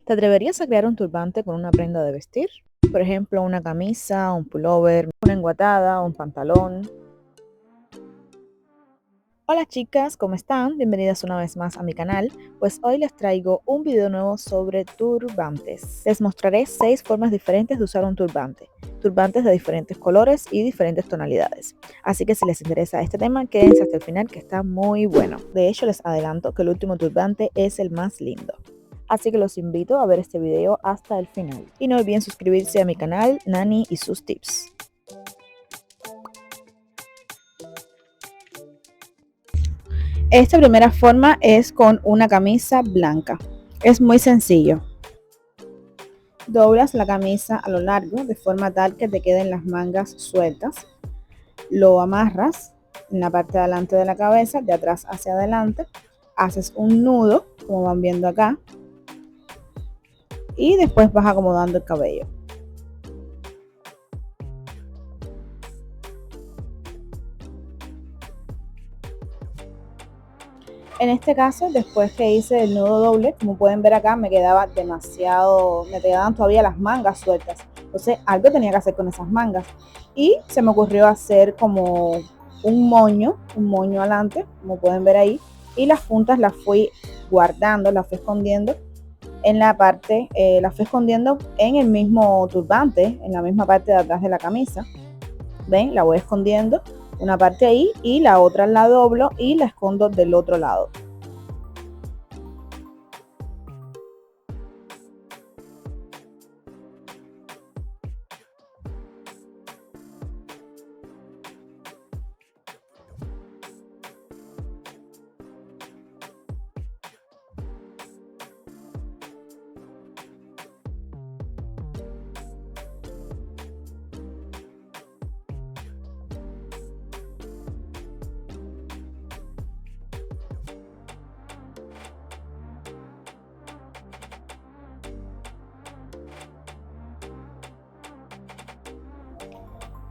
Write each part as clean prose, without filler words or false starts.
¿Te atreverías a crear un turbante con una prenda de vestir? Por ejemplo, una camisa, un pullover, una enguatada, un pantalón. Hola chicas, ¿cómo están? Bienvenidas una vez más a mi canal. Pues hoy les traigo un video nuevo sobre turbantes. Les mostraré 6 formas diferentes de usar un turbante. Turbantes de diferentes colores y diferentes tonalidades. Así que si les interesa este tema, quédense hasta el final que está muy bueno. De hecho, les adelanto que el último turbante es el más lindo. Así que los invito a ver este video hasta el final. Y no olviden suscribirse a mi canal, Nani y sus tips. Esta primera forma es con una camisa blanca. Es muy sencillo. Doblas la camisa a lo largo de forma tal que te queden las mangas sueltas. Lo amarras en la parte de adelante de la cabeza, de atrás hacia adelante. Haces un nudo, como van viendo acá. Y después vas acomodando el cabello. En este caso, después que hice el nudo doble, como pueden ver acá, me quedaban todavía las mangas sueltas. Entonces, algo tenía que hacer con esas mangas. Y se me ocurrió hacer como un moño adelante, como pueden ver ahí. Y las puntas las fui guardando, las fui escondiendo en la parte, las fui escondiendo en el mismo turbante, en la misma parte de atrás de la camisa. ¿Ven? La voy escondiendo una parte ahí y la otra la doblo y la escondo del otro lado.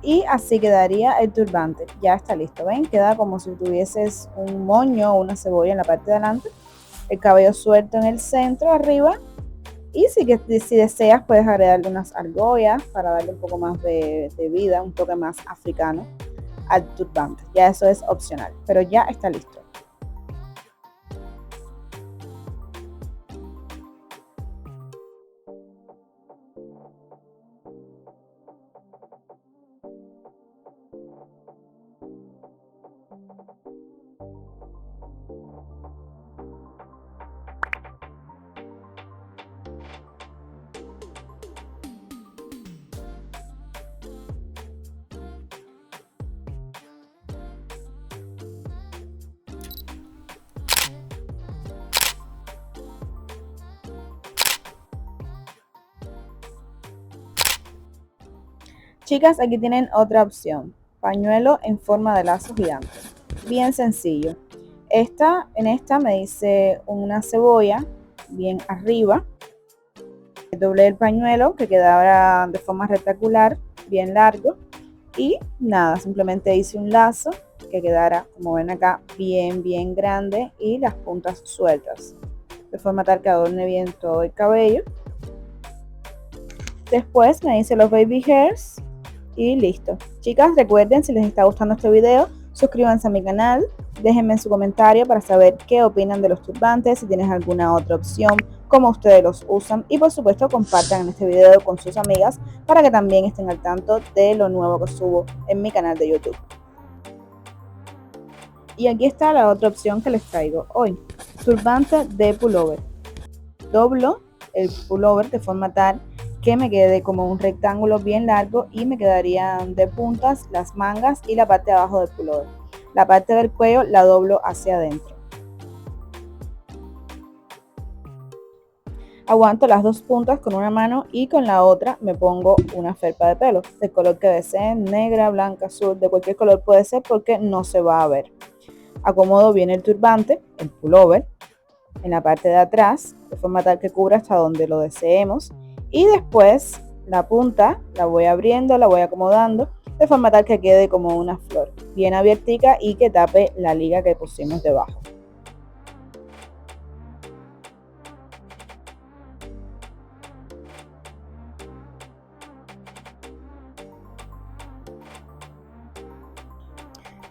Y así quedaría el turbante. Ya está listo, ¿ven? Queda como si tuvieses un moño o una cebolla en la parte de adelante. El cabello suelto en el centro, arriba. Y si deseas, puedes agregarle unas argollas para darle un poco más de vida, un toque más africano al turbante. Ya eso es opcional, pero ya está listo. Chicas, aquí tienen otra opción. Pañuelo en forma de lazo gigante. Bien sencillo. En esta me hice una cebolla bien arriba. Doblé el pañuelo que quedaba de forma rectangular, bien largo. Y nada, simplemente hice un lazo que quedara, como ven acá, bien grande y las puntas sueltas. De forma tal que adorne bien todo el cabello. Después me hice los baby hairs. Y listo. Chicas, recuerden, si les está gustando este video, suscríbanse a mi canal, déjenme en su comentario para saber qué opinan de los turbantes, si tienes alguna otra opción, cómo ustedes los usan y por supuesto compartan este video con sus amigas para que también estén al tanto de lo nuevo que subo en mi canal de YouTube. Y aquí está la otra opción que les traigo hoy, turbante de pullover. Doblo el pullover de forma tal que me quede como un rectángulo bien largo y me quedarían de puntas las mangas y la parte de abajo del pullover. La parte del cuello la doblo hacia adentro. Aguanto las dos puntas con una mano y con la otra me pongo una felpa de pelo del color que deseen, negra, blanca, azul, de cualquier color puede ser porque no se va a ver. Acomodo bien el turbante, el pullover, en la parte de atrás de forma tal que cubra hasta donde lo deseemos. Y después la punta la voy abriendo, la voy acomodando de forma tal que quede como una flor bien abiertica y que tape la liga que pusimos debajo.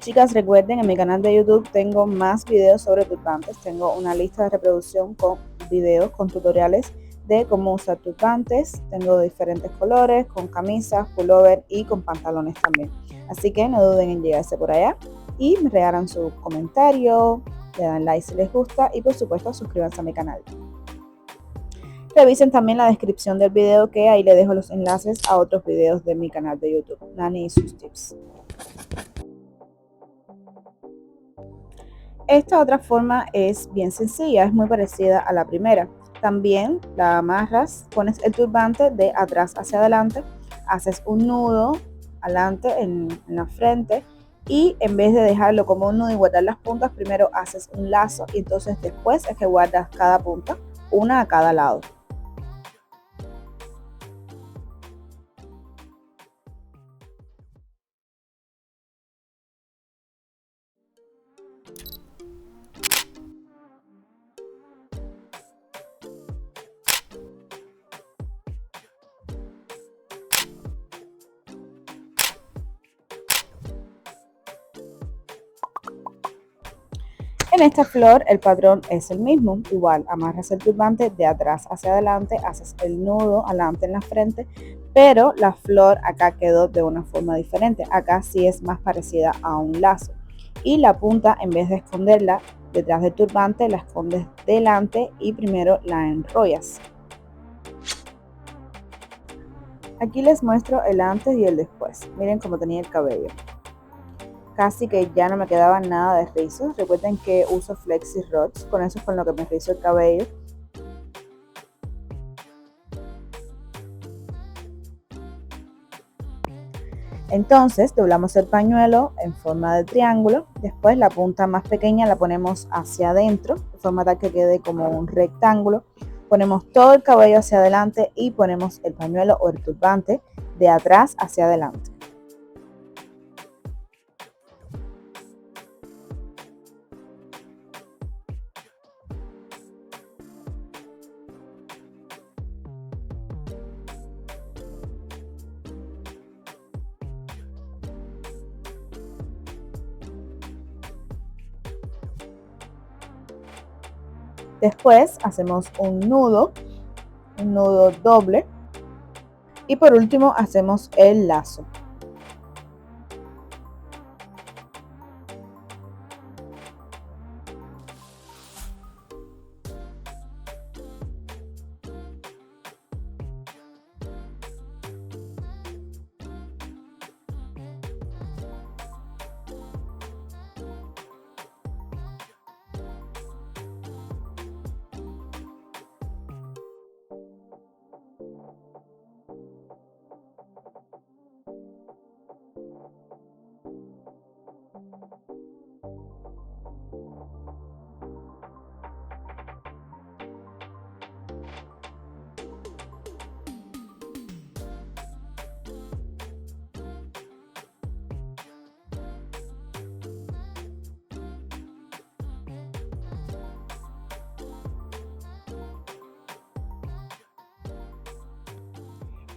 Chicas, recuerden, en mi canal de YouTube tengo más videos sobre turbantes. Tengo una lista de reproducción con videos, con tutoriales de cómo usar turbantes. Tengo diferentes colores, con camisas, pullover y con pantalones también. Así que no duden en llegarse por allá y me regalan su comentario, le dan like si les gusta y por supuesto suscríbanse a mi canal. Revisen también la descripción del video, que ahí les dejo los enlaces a otros videos de mi canal de YouTube, Nani y sus tips. Esta otra forma es bien sencilla, es muy parecida a la primera. También la amarras, pones el turbante de atrás hacia adelante, haces un nudo adelante en la frente y en vez de dejarlo como un nudo y guardar las puntas, primero haces un lazo y entonces después es que guardas cada punta, una a cada lado. En esta flor el patrón es el mismo, igual amarras el turbante de atrás hacia adelante, haces el nudo adelante en la frente, pero la flor acá quedó de una forma diferente. Acá sí es más parecida a un lazo y la punta, en vez de esconderla detrás del turbante, la escondes delante y primero la enrollas. Aquí les muestro el antes y el después. Miren cómo tenía el cabello. Casi que ya no me quedaba nada de rizos. Recuerden que uso Flexi Rods, con eso es con lo que me rizo el cabello. Entonces doblamos el pañuelo en forma de triángulo, después la punta más pequeña la ponemos hacia adentro, de forma tal que quede como un rectángulo. Ponemos todo el cabello hacia adelante y ponemos el pañuelo o el turbante de atrás hacia adelante. Después hacemos un nudo doble y por último hacemos el lazo.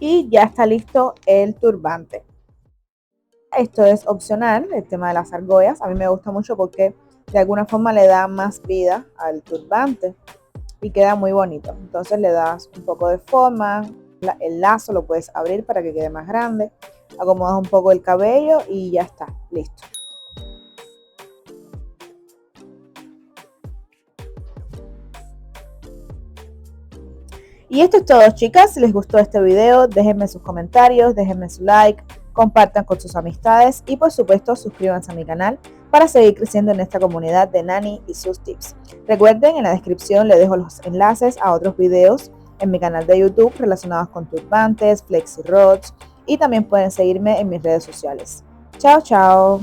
Y ya está listo el turbante. Esto es opcional, el tema de las argollas. A mí me gusta mucho porque de alguna forma le da más vida al turbante y queda muy bonito. Entonces le das un poco de forma, el lazo lo puedes abrir para que quede más grande, acomodas un poco el cabello y ya está, listo. Y esto es todo, chicas. Si les gustó este video, déjenme sus comentarios, déjenme su like, compartan con sus amistades y por supuesto suscríbanse a mi canal para seguir creciendo en esta comunidad de Nani y sus tips. Recuerden, en la descripción les dejo los enlaces a otros videos en mi canal de YouTube relacionados con turbantes, flexi rods y también pueden seguirme en mis redes sociales. Chao, chao.